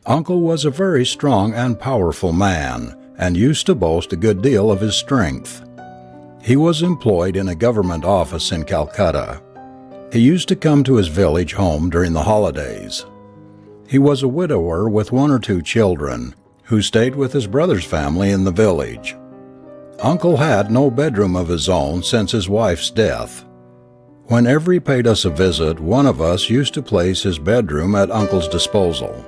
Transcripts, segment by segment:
Uncle was a very strong and powerful man, and used to boast a good deal of his strength. He was employed in a government office in Calcutta. He used to come to his village home during the holidays. He was a widower with 1 or 2 children, who stayed with his brother's family in the village. Uncle had no bedroom of his own since his wife's death. Whenever he paid us a visit, one of us used to place his bedroom at Uncle's disposal.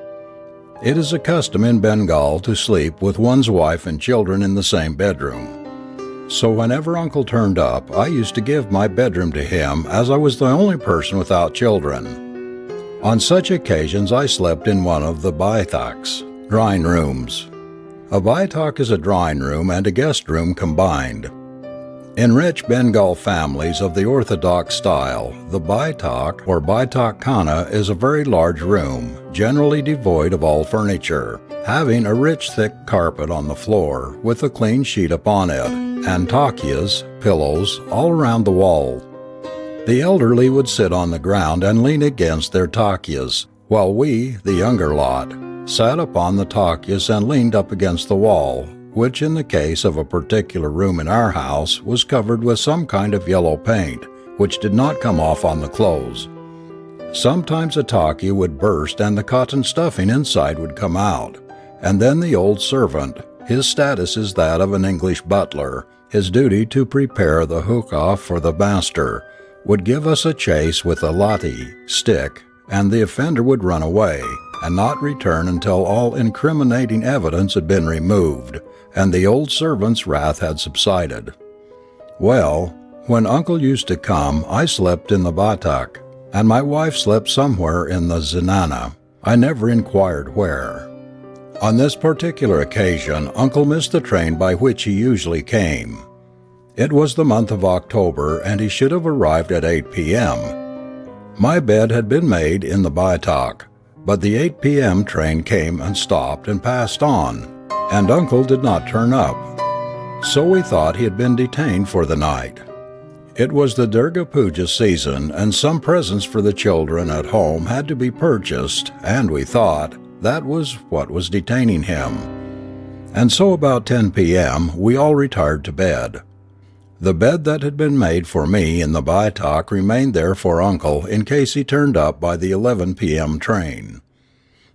It is a custom in Bengal to sleep with one's wife and children in the same bedroom. So whenever Uncle turned up, I used to give my bedroom to him, as I was the only person without children. On such occasions I slept in one of the baithaks, drawing rooms. A baitak is a drawing room and a guest room combined. In rich Bengal families of the orthodox style, the baitak or baitak khana is a very large room, generally devoid of all furniture, having a rich thick carpet on the floor with a clean sheet upon it, and takyas, pillows, all around the wall. The elderly would sit on the ground and lean against their takyas, while we, the younger lot, sat upon the takyas and leaned up against the wall, which in the case of a particular room in our house was covered with some kind of yellow paint, which did not come off on the clothes. Sometimes a takya would burst and the cotton stuffing inside would come out, and then the old servant, his status is that of an English butler, his duty to prepare the hookah for the master, would give us a chase with a lathi, stick, and the offender would run away, and not return until all incriminating evidence had been removed, and the old servant's wrath had subsided. Well, when Uncle used to come, I slept in the baitak, and my wife slept somewhere in the zenana. I never inquired where. On this particular occasion, Uncle missed the train by which he usually came. It was the month of October, and he should have arrived at 8 p.m. My bed had been made in the baitak, but the 8 p.m. train came and stopped and passed on, and Uncle did not turn up. So we thought he had been detained for the night. It was the Durga Puja season, and some presents for the children at home had to be purchased, and we thought that was what was detaining him. And so about 10 p.m. we all retired to bed. The bed that had been made for me in the baitak remained there for Uncle in case he turned up by the 11 p.m. train.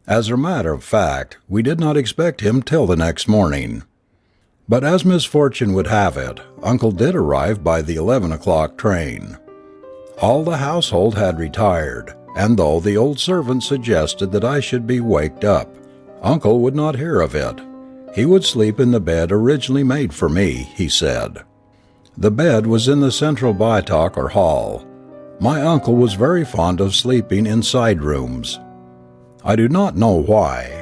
As a matter of fact, we did not expect him till the next morning. But as misfortune would have it, Uncle did arrive by the 11 o'clock train. All the household had retired, and though the old servant suggested that I should be waked up, Uncle would not hear of it. He would sleep in the bed originally made for me, he said. The bed was in the central baitak or hall. My uncle was very fond of sleeping in side rooms. I do not know why.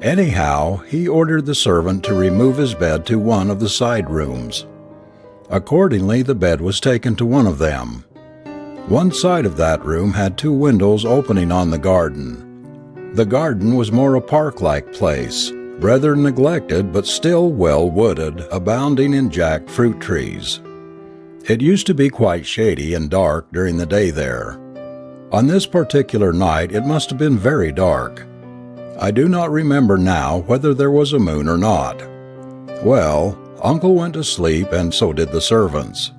Anyhow, he ordered the servant to remove his bed to one of the side rooms. Accordingly, the bed was taken to one of them. One side of that room had 2 windows opening on the garden. The garden was more a park-like place, rather neglected but still well wooded, abounding in jackfruit trees. It used to be quite shady and dark during the day there. On this particular night it must have been very dark. I do not remember now whether there was a moon or not. Well, Uncle went to sleep, and so did the servants.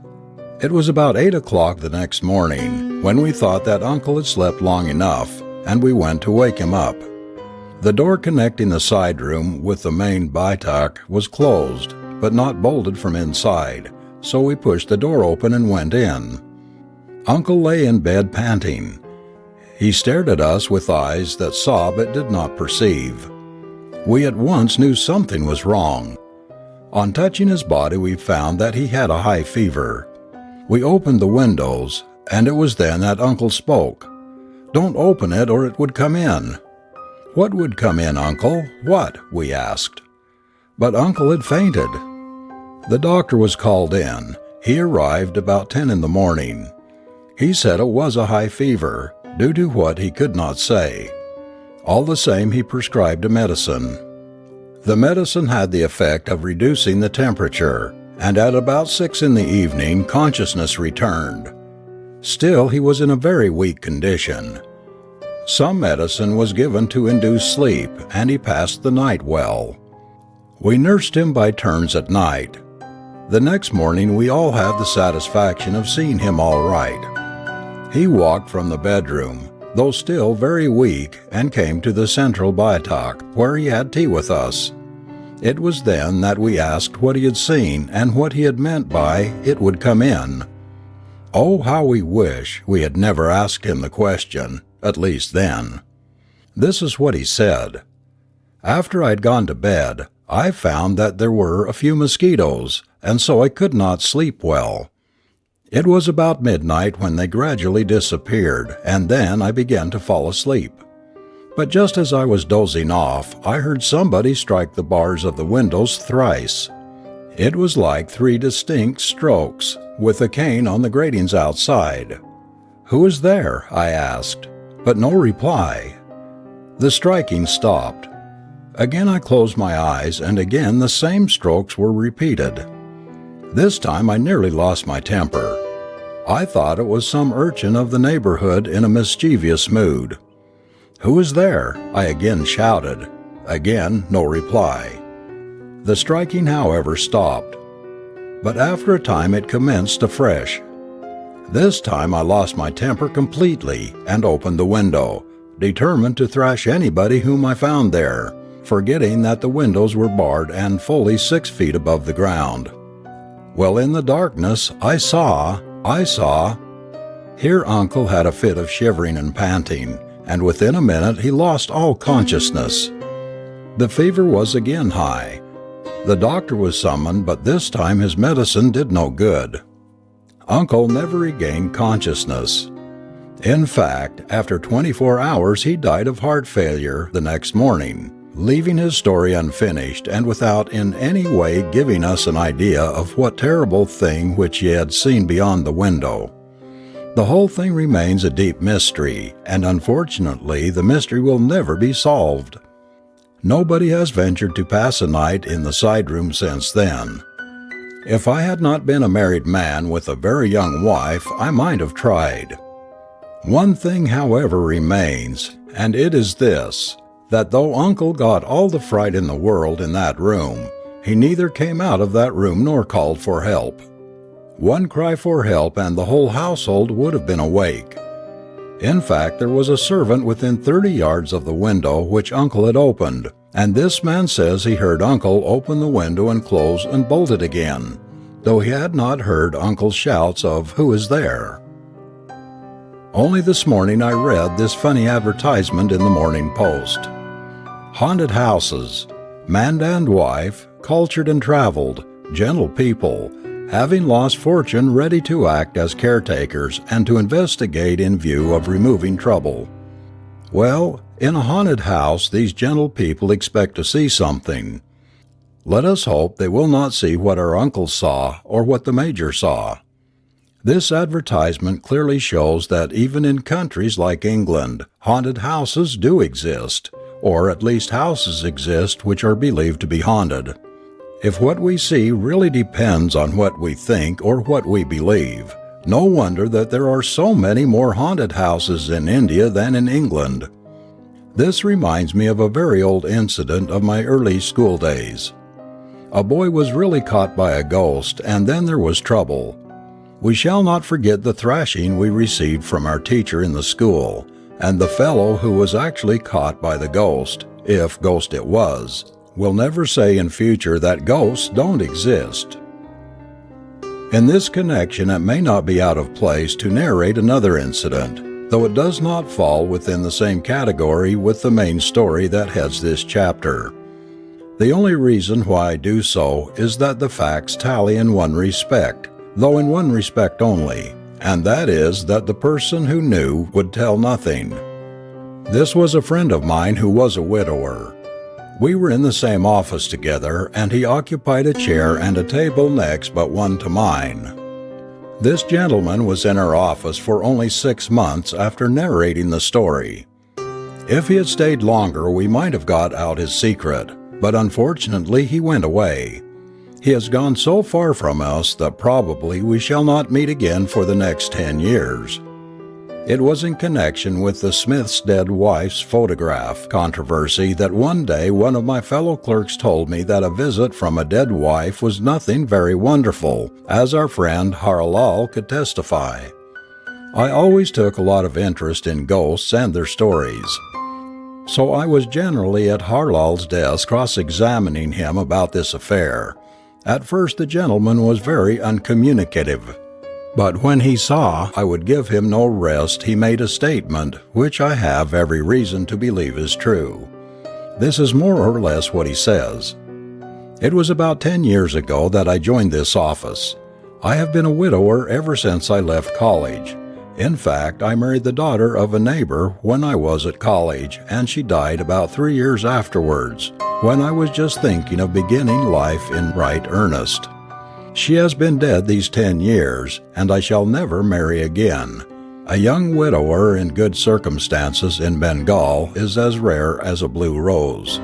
It was about 8 o'clock the next morning, when we thought that Uncle had slept long enough, and we went to wake him up. The door connecting the side room with the main baitak was closed, but not bolted from inside, so we pushed the door open and went in. Uncle lay in bed panting. He stared at us with eyes that saw but did not perceive. We at once knew something was wrong. On touching his body we found that he had a high fever. We opened the windows, and it was then that Uncle spoke. "Don't open it or it would come in." "What would come in, Uncle? What?" we asked. But Uncle had fainted. The doctor was called in. He arrived about 10 in the morning. He said it was a high fever, due to what he could not say. All the same, he prescribed a medicine. The medicine had the effect of reducing the temperature, and at about 6 in the evening consciousness returned. Still he was in a very weak condition. Some medicine was given to induce sleep, and he passed the night well. We nursed him by turns at night. The next morning we all had the satisfaction of seeing him all right. He walked from the bedroom, though still very weak, and came to the central baitak, where he had tea with us. It was then that we asked what he had seen and what he had meant by "it would come in." Oh, how we wish we had never asked him the question, at least then. This is what he said. "After I'd gone to bed, I found that there were a few mosquitoes, and so I could not sleep well. It was about midnight when they gradually disappeared, and then I began to fall asleep. But just as I was dozing off, I heard somebody strike the bars of the windows thrice. It was like 3 distinct strokes, with a cane on the gratings outside. 'Who is there?' I asked, but no reply. The striking stopped. Again I closed my eyes, and again the same strokes were repeated. This time I nearly lost my temper. I thought it was some urchin of the neighborhood in a mischievous mood. 'Who is there?' I again shouted. Again no reply. The striking, however, stopped. But after a time it commenced afresh. This time I lost my temper completely, and opened the window, determined to thrash anybody whom I found there, forgetting that the windows were barred and fully 6 feet above the ground. Well, in the darkness I saw. Here Uncle had a fit of shivering and panting, and within a minute he lost all consciousness. The fever was again high. The doctor was summoned, but this time his medicine did no good. Uncle never regained consciousness. In fact, after 24 hours he died of heart failure the next morning, leaving his story unfinished and without in any way giving us an idea of what terrible thing which he had seen beyond the window. The whole thing remains a deep mystery, and unfortunately the mystery will never be solved. Nobody has ventured to pass a night in the side room since then. If I had not been a married man with a very young wife, I might have tried. One thing, however, remains, and it is this, that though Uncle got all the fright in the world in that room, he neither came out of that room nor called for help. One cry for help and the whole household would have been awake. In fact, there was a servant within 30 yards of the window which Uncle had opened, and this man says he heard Uncle open the window and close and bolt it again, though he had not heard Uncle's shouts of "Who is there?" Only this morning I read this funny advertisement in the Morning Post. Haunted houses. Man and wife, cultured and traveled, gentle people, having lost fortune, ready to act as caretakers and to investigate in view of removing trouble. Well, in a haunted house these gentle people expect to see something. Let us hope they will not see what our uncle saw or what the Major saw. This advertisement clearly shows that even in countries like England, haunted houses do exist, or at least houses exist which are believed to be haunted. If what we see really depends on what we think or what we believe, no wonder that there are so many more haunted houses in India than in England. This reminds me of a very old incident of my early school days. A boy was really caught by a ghost, and then there was trouble. We shall not forget the thrashing we received from our teacher in the school, and the fellow who was actually caught by the ghost, if ghost it was, will never say in future that ghosts don't exist. In this connection it may not be out of place to narrate another incident, though it does not fall within the same category with the main story that heads this chapter. The only reason why I do so is that the facts tally in one respect, though in one respect only, and that is that the person who knew would tell nothing. This was a friend of mine who was a widower. We were in the same office together, and he occupied a chair and a table next but one to mine. This gentleman was in our office for only 6 months after narrating the story. If he had stayed longer we might have got out his secret, but unfortunately he went away. He has gone so far from us that probably we shall not meet again for the next 10 years. It was in connection with the Smith's dead wife's photograph controversy that one day one of my fellow clerks told me that a visit from a dead wife was nothing very wonderful, as our friend Haralal could testify. I always took a lot of interest in ghosts and their stories. So I was generally at Harlal's desk cross-examining him about this affair. At first the gentleman was very uncommunicative. But when he saw I would give him no rest, he made a statement which I have every reason to believe is true. This is more or less what he says. It was about 10 years ago that I joined this office. I have been a widower ever since I left college. In fact, I married the daughter of a neighbor when I was at college, and she died about 3 years afterwards, when I was just thinking of beginning life in right earnest. She has been dead these 10 years, and I shall never marry again. A young widower in good circumstances in Bengal is as rare as a blue rose.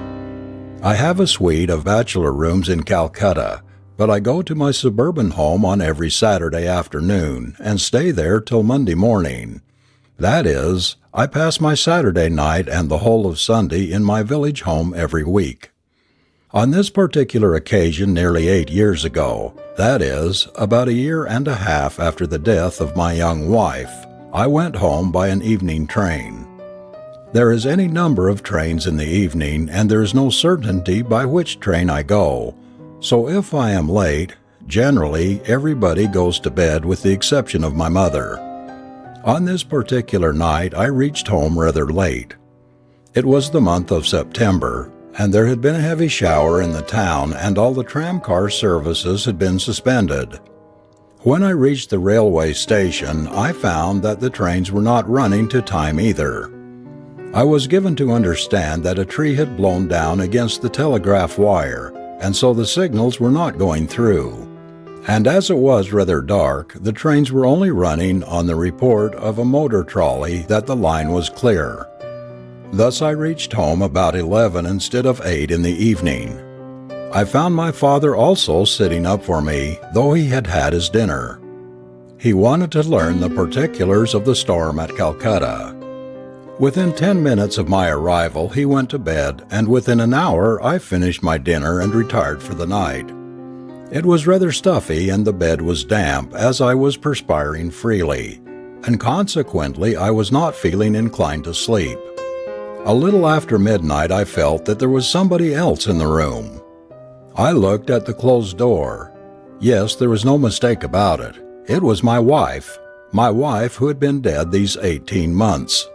I have a suite of bachelor rooms in Calcutta, but I go to my suburban home on every Saturday afternoon and stay there till Monday morning. That is, I pass my Saturday night and the whole of Sunday in my village home every week. On this particular occasion nearly 8 years ago, that is, about a year and a half after the death of my young wife, I went home by an evening train. There is any number of trains in the evening, and there is no certainty by which train I go, so if I am late, generally everybody goes to bed with the exception of my mother. On this particular night I reached home rather late. It was the month of September, and there had been a heavy shower in the town and all the tramcar services had been suspended. When I reached the railway station, I found that the trains were not running to time either. I was given to understand that a tree had blown down against the telegraph wire, and so the signals were not going through. And as it was rather dark, the trains were only running on the report of a motor trolley that the line was clear. Thus I reached home about 11 instead of 8 in the evening. I found my father also sitting up for me, though he had had his dinner. He wanted to learn the particulars of the storm at Calcutta. Within 10 minutes of my arrival he went to bed, and within an hour I finished my dinner and retired for the night. It was rather stuffy and the bed was damp as I was perspiring freely, and consequently I was not feeling inclined to sleep. A little after midnight I felt that there was somebody else in the room. I looked at the closed door. Yes, there was no mistake about it. It was my wife who had been dead these 18 months.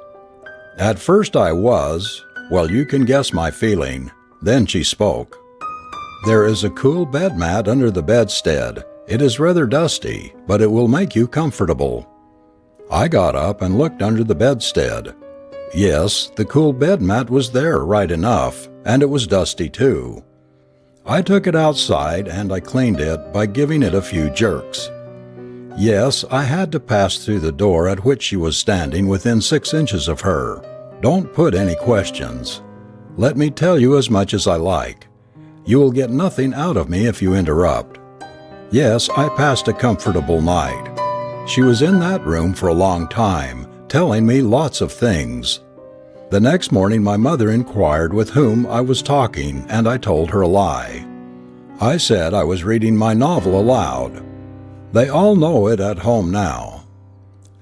At first I was, well, you can guess my feeling. Then she spoke. "There is a cool bed mat under the bedstead. It is rather dusty, but it will make you comfortable." I got up and looked under the bedstead. Yes, the cool bed mat was there right enough, and it was dusty too. I took it outside and I cleaned it by giving it a few jerks. Yes, I had to pass through the door at which she was standing within 6 inches of her. Don't put any questions. Let me tell you as much as I like. You will get nothing out of me if you interrupt. Yes, I passed a comfortable night. She was in that room for a long time, telling me lots of things. The next morning my mother inquired with whom I was talking, and I told her a lie. I said I was reading my novel aloud. They all know it at home now.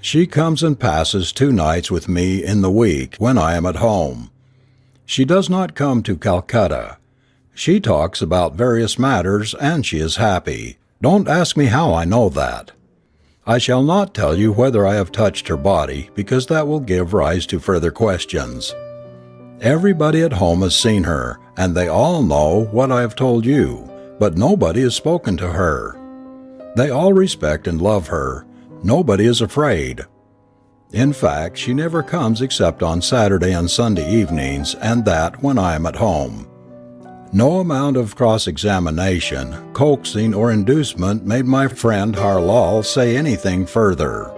She comes and passes 2 nights with me in the week when I am at home. She does not come to Calcutta. She talks about various matters and she is happy. Don't ask me how I know that. I shall not tell you whether I have touched her body, because that will give rise to further questions. Everybody at home has seen her, and they all know what I have told you, but nobody has spoken to her. They all respect and love her. Nobody is afraid. In fact, she never comes except on Saturday and Sunday evenings, and that when I am at home. No amount of cross-examination, coaxing, or inducement made my friend Harlal say anything further.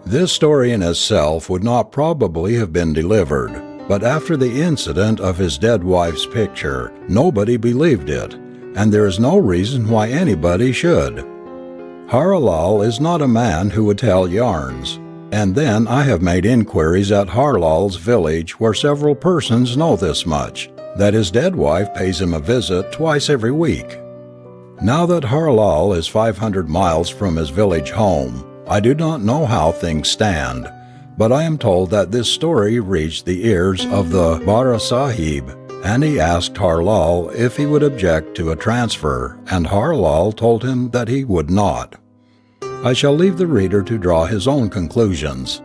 This story in itself would not probably have been delivered, but after the incident of his dead wife's picture, nobody believed it, and there is no reason why anybody should. Harlal is not a man who would tell yarns. And then I have made inquiries at Harlal's village where several persons know this much, that his dead wife pays him a visit twice every week. Now that Harlal is 500 miles from his village home, I do not know how things stand, but I am told that this story reached the ears of the Bara Sahib, and he asked Harlal if he would object to a transfer, and Harlal told him that he would not. I shall leave the reader to draw his own conclusions.